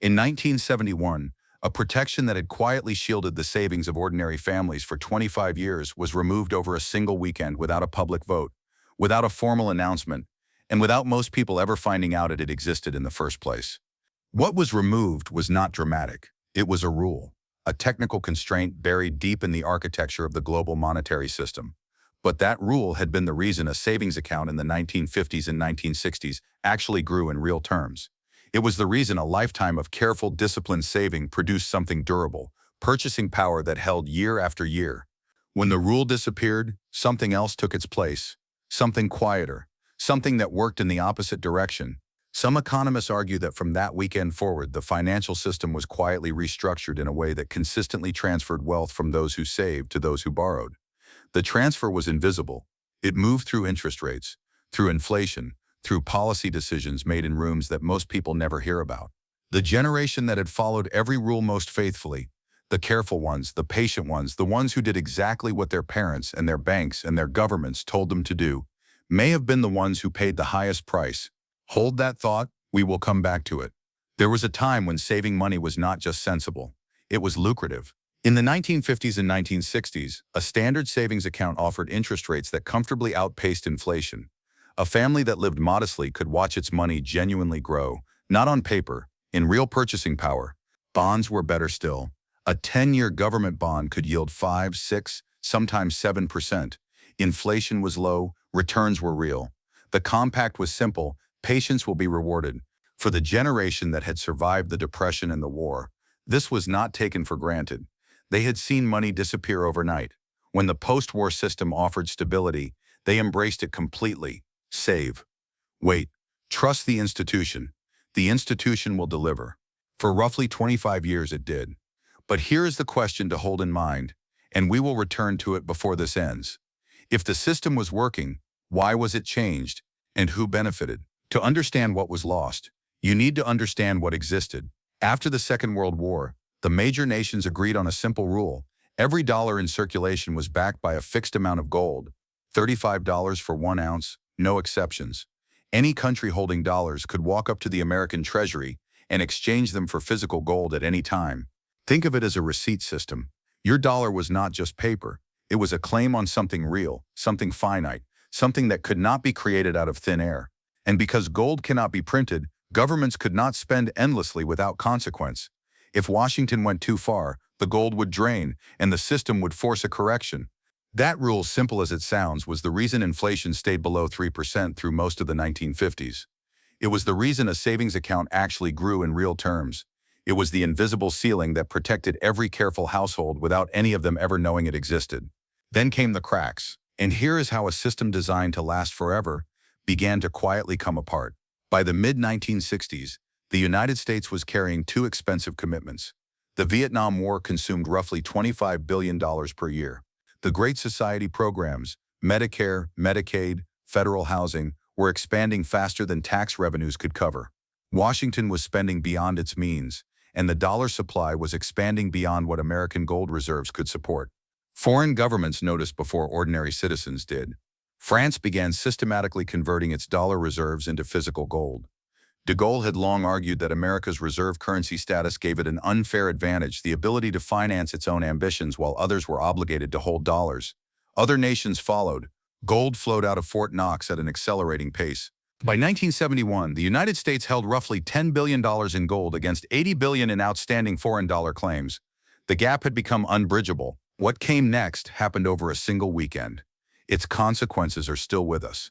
In 1971, a protection that had quietly shielded the savings of ordinary families for 25 years was removed over a single weekend without a public vote, without a formal announcement, and without most people ever finding out it existed in the first place. What was removed was not dramatic. It was a rule, a technical constraint buried deep in the architecture of the global monetary system. But that rule had been the reason a savings account in the 1950s and 1960s actually grew in real terms. It was the reason a lifetime of careful, disciplined saving produced something durable, purchasing power that held year after year. When the rule disappeared, something else took its place, something quieter, something that worked in the opposite direction. Some economists argue that from that weekend forward, the financial system was quietly restructured in a way that consistently transferred wealth from those who saved to those who borrowed. The transfer was invisible. It moved through interest rates, through inflation, through policy decisions made in rooms that most people never hear about. The generation that had followed every rule most faithfully, the careful ones, the patient ones, the ones who did exactly what their parents and their banks and their governments told them to do, may have been the ones who paid the highest price. Hold that thought, we will come back to it. There was a time when saving money was not just sensible, it was lucrative. In the 1950s and 1960s, a standard savings account offered interest rates that comfortably outpaced inflation. A family that lived modestly could watch its money genuinely grow, not on paper, in real purchasing power. Bonds were better still. A 10-year government bond could yield 5, 6, sometimes 7%. Inflation was low, returns were real. The compact was simple, patience will be rewarded. For the generation that had survived the Depression and the war, this was not taken for granted. They had seen money disappear overnight. When the post-war system offered stability, they embraced it completely. Save. Wait. Trust the institution. The institution will deliver. For roughly 25 years it did. But here is the question to hold in mind, and we will return to it before this ends. If the system was working, why was it changed, and who benefited? To understand what was lost, you need to understand what existed. After the Second World War, the major nations agreed on a simple rule. Every dollar in circulation was backed by a fixed amount of gold, $35 for 1 ounce, no exceptions. Any country holding dollars could walk up to the American Treasury and exchange them for physical gold at any time. Think of it as a receipt system. Your dollar was not just paper. It was a claim on something real, something finite, something that could not be created out of thin air. And because gold cannot be printed, governments could not spend endlessly without consequence. If Washington went too far, the gold would drain, and the system would force a correction. That rule, simple as it sounds, was the reason inflation stayed below 3% through most of the 1950s. It was the reason a savings account actually grew in real terms. It was the invisible ceiling that protected every careful household without any of them ever knowing it existed. Then came the cracks, and here is how a system designed to last forever began to quietly come apart. By the mid-1960s, the United States was carrying two expensive commitments. The Vietnam War consumed roughly $25 billion per year. The Great Society programs, Medicare, Medicaid, federal housing, were expanding faster than tax revenues could cover. Washington was spending beyond its means, and the dollar supply was expanding beyond what American gold reserves could support. Foreign governments noticed before ordinary citizens did. France began systematically converting its dollar reserves into physical gold. De Gaulle had long argued that America's reserve currency status gave it an unfair advantage, the ability to finance its own ambitions while others were obligated to hold dollars. Other nations followed. Gold flowed out of Fort Knox at an accelerating pace. By 1971, the United States held roughly $10 billion in gold against $80 billion in outstanding foreign dollar claims. The gap had become unbridgeable. What came next happened over a single weekend. Its consequences are still with us.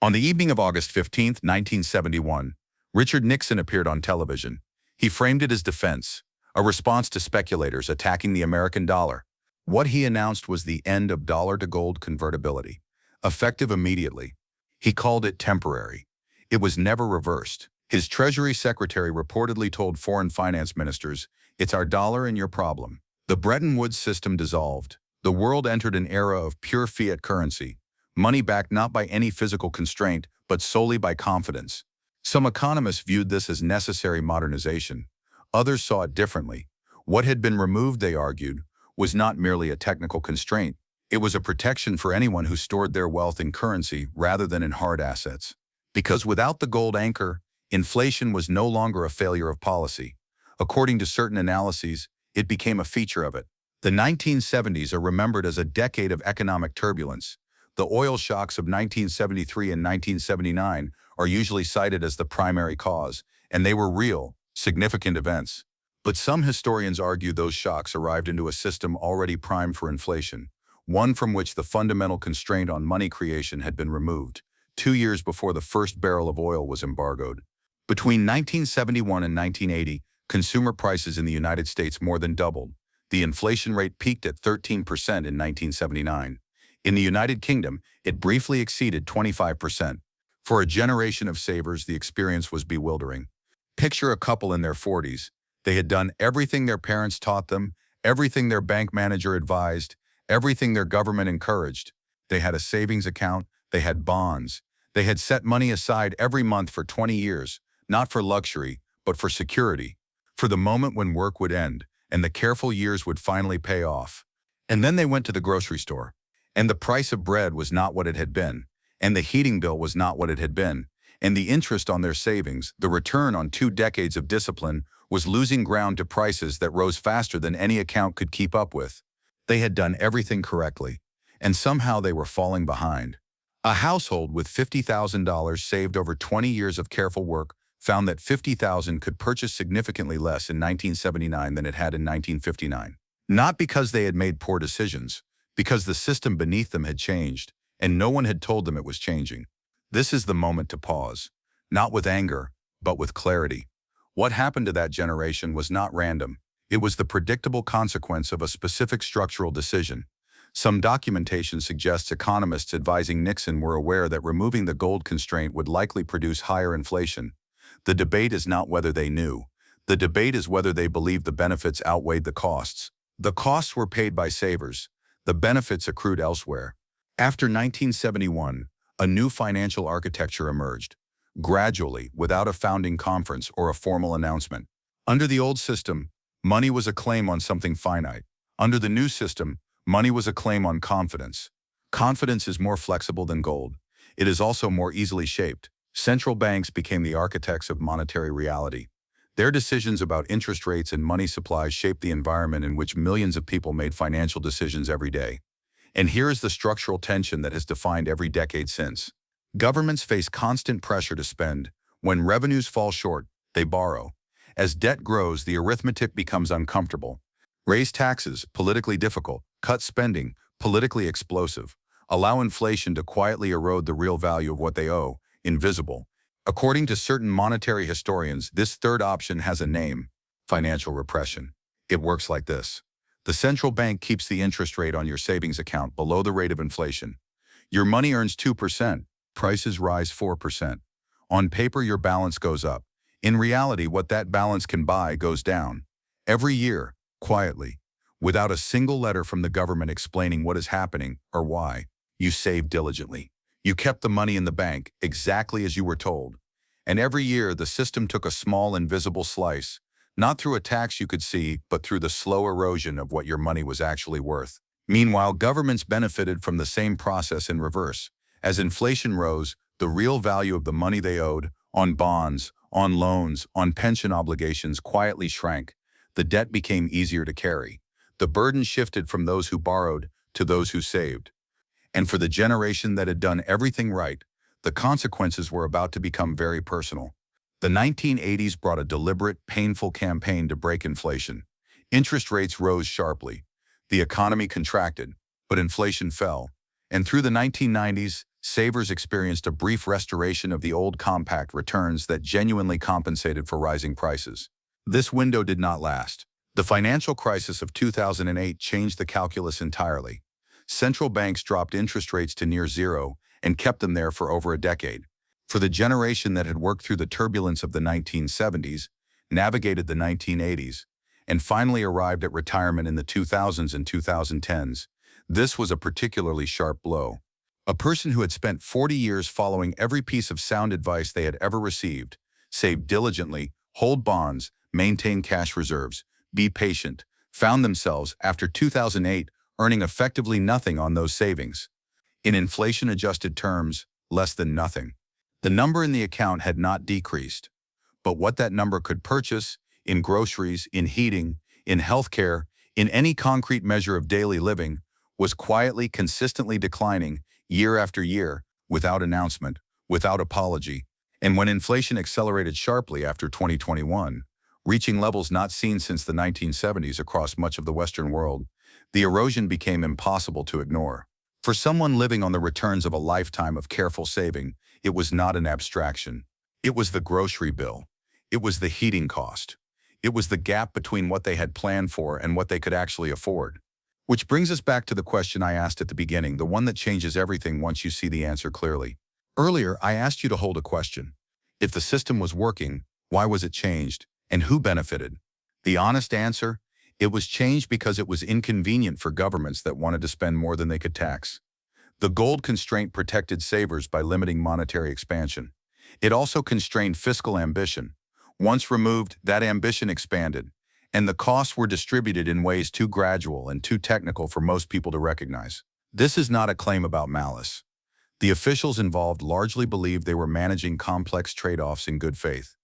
On the evening of August 15, 1971, Richard Nixon appeared on television. He framed it as defense, a response to speculators attacking the American dollar. What he announced was the end of dollar-to-gold convertibility, effective immediately. He called it temporary. It was never reversed. His Treasury Secretary reportedly told foreign finance ministers, "It's our dollar and your problem." The Bretton Woods system dissolved. The world entered an era of pure fiat currency, money backed not by any physical constraint, but solely by confidence. Some economists viewed this as necessary modernization. Others saw it differently. What had been removed, they argued, was not merely a technical constraint. It was a protection for anyone who stored their wealth in currency rather than in hard assets. Because without the gold anchor, inflation was no longer a failure of policy. According to certain analyses, it became a feature of it. The 1970s are remembered as a decade of economic turbulence. The oil shocks of 1973 and 1979 are usually cited as the primary cause, and they were real, significant events. But some historians argue those shocks arrived into a system already primed for inflation, one from which the fundamental constraint on money creation had been removed, 2 years before the first barrel of oil was embargoed. Between 1971 and 1980, consumer prices in the United States more than doubled. The inflation rate peaked at 13% in 1979. In the United Kingdom, it briefly exceeded 25%. For a generation of savers, the experience was bewildering. Picture a couple in their 40s. They had done everything their parents taught them, everything their bank manager advised, everything their government encouraged. They had a savings account, they had bonds. They had set money aside every month for 20 years, not for luxury, but for security, for the moment when work would end, and the careful years would finally pay off. And then they went to the grocery store. And the price of bread was not what it had been, and the heating bill was not what it had been, and the interest on their savings, the return on 2 decades of discipline, was losing ground to prices that rose faster than any account could keep up with. They had done everything correctly, and somehow they were falling behind. A household with $50,000 saved over 20 years of careful work found that $50,000 could purchase significantly less in 1979 than it had in 1959. Not because they had made poor decisions, because the system beneath them had changed, and no one had told them it was changing. This is the moment to pause, not with anger, but with clarity. What happened to that generation was not random. It was the predictable consequence of a specific structural decision. Some documentation suggests economists advising Nixon were aware that removing the gold constraint would likely produce higher inflation. The debate is not whether they knew. The debate is whether they believed the benefits outweighed the costs. The costs were paid by savers. The benefits accrued elsewhere. After 1971, a new financial architecture emerged, gradually, without a founding conference or a formal announcement. Under the old system, money was a claim on something finite. Under the new system, money was a claim on confidence. Confidence is more flexible than gold. It is also more easily shaped. Central banks became the architects of monetary reality. Their decisions about interest rates and money supply shaped the environment in which millions of people made financial decisions every day. And here is the structural tension that has defined every decade since. Governments face constant pressure to spend. When revenues fall short, they borrow. As debt grows, the arithmetic becomes uncomfortable. Raise taxes, politically difficult. Cut spending, politically explosive. Allow inflation to quietly erode the real value of what they owe, invisible. According to certain monetary historians, this third option has a name: financial repression. It works like this. The central bank keeps the interest rate on your savings account below the rate of inflation. Your money earns 2%, prices rise 4%. On paper, your balance goes up. In reality, what that balance can buy goes down. Every year, quietly, without a single letter from the government explaining what is happening or why. You saved diligently. You kept the money in the bank exactly as you were told. And every year, the system took a small, invisible slice, not through a tax you could see, but through the slow erosion of what your money was actually worth. Meanwhile, governments benefited from the same process in reverse. As inflation rose, the real value of the money they owed, on bonds, on loans, on pension obligations, quietly shrank. The debt became easier to carry. The burden shifted from those who borrowed to those who saved. And for the generation that had done everything right, the consequences were about to become very personal. The 1980s brought a deliberate, painful campaign to break inflation. Interest rates rose sharply. The economy contracted, but inflation fell. And through the 1990s, savers experienced a brief restoration of the old compact returns that genuinely compensated for rising prices. This window did not last. The financial crisis of 2008 changed the calculus entirely. Central banks dropped interest rates to near zero and kept them there for over a decade. For the generation that had worked through the turbulence of the 1970s, navigated the 1980s, and finally arrived at retirement in the 2000s and 2010s, this was a particularly sharp blow. A person who had spent 40 years following every piece of sound advice they had ever received, saved diligently, hold bonds, maintain cash reserves, be patient, found themselves, after 2008, earning effectively nothing on those savings. In inflation-adjusted terms, less than nothing. The number in the account had not decreased, but what that number could purchase, in groceries, in heating, in healthcare, in any concrete measure of daily living, was quietly, consistently declining year after year, without announcement, without apology. And when inflation accelerated sharply after 2021, reaching levels not seen since the 1970s across much of the Western world, the erosion became impossible to ignore. For someone living on the returns of a lifetime of careful saving, it was not an abstraction. It was the grocery bill. It was the heating cost. It was the gap between what they had planned for and what they could actually afford. Which brings us back to the question I asked at the beginning, the one that changes everything once you see the answer clearly. Earlier, I asked you to hold a question. If the system was working, why was it changed, and who benefited? The honest answer? It was changed because it was inconvenient for governments that wanted to spend more than they could tax. The gold constraint protected savers by limiting monetary expansion. It also constrained fiscal ambition. Once removed, that ambition expanded, and the costs were distributed in ways too gradual and too technical for most people to recognize. This is not a claim about malice. The officials involved largely believed they were managing complex trade-offs in good faith.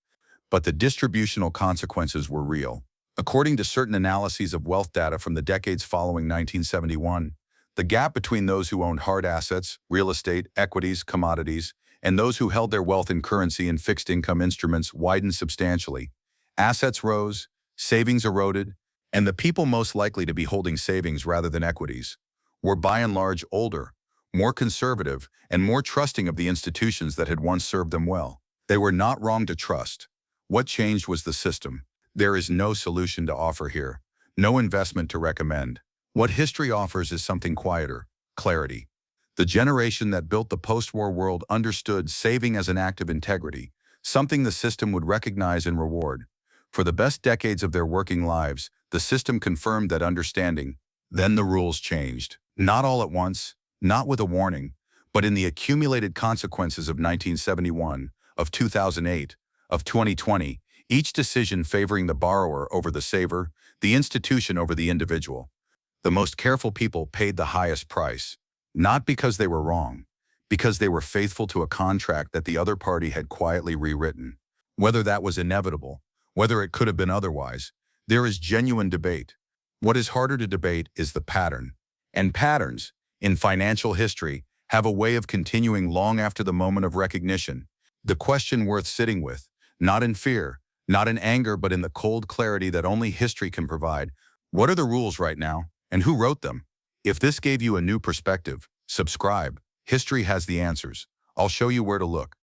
But the distributional consequences were real. According to certain analyses of wealth data from the decades following 1971, the gap between those who owned hard assets, real estate, equities, commodities, and those who held their wealth in currency and fixed income instruments widened substantially. Assets rose, savings eroded, and the people most likely to be holding savings rather than equities were by and large older, more conservative, and more trusting of the institutions that had once served them well. They were not wrong to trust. What changed was the system. There is no solution to offer here, no investment to recommend. What history offers is something quieter: clarity. The generation that built the post-war world understood saving as an act of integrity, something the system would recognize and reward. For the best decades of their working lives, the system confirmed that understanding. Then the rules changed. Not all at once, not with a warning, but in the accumulated consequences of 1971, of 2008, of 2020, each decision favoring the borrower over the saver, the institution over the individual. The most careful people paid the highest price, not because they were wrong, because they were faithful to a contract that the other party had quietly rewritten. Whether that was inevitable, whether it could have been otherwise, there is genuine debate. What is harder to debate is the pattern. And patterns, in financial history, have a way of continuing long after the moment of recognition. The question worth sitting with, not in fear, not in anger, but in the cold clarity that only history can provide. What are the rules right now, and who wrote them? If this gave you a new perspective, subscribe. History has the answers. I'll show you where to look.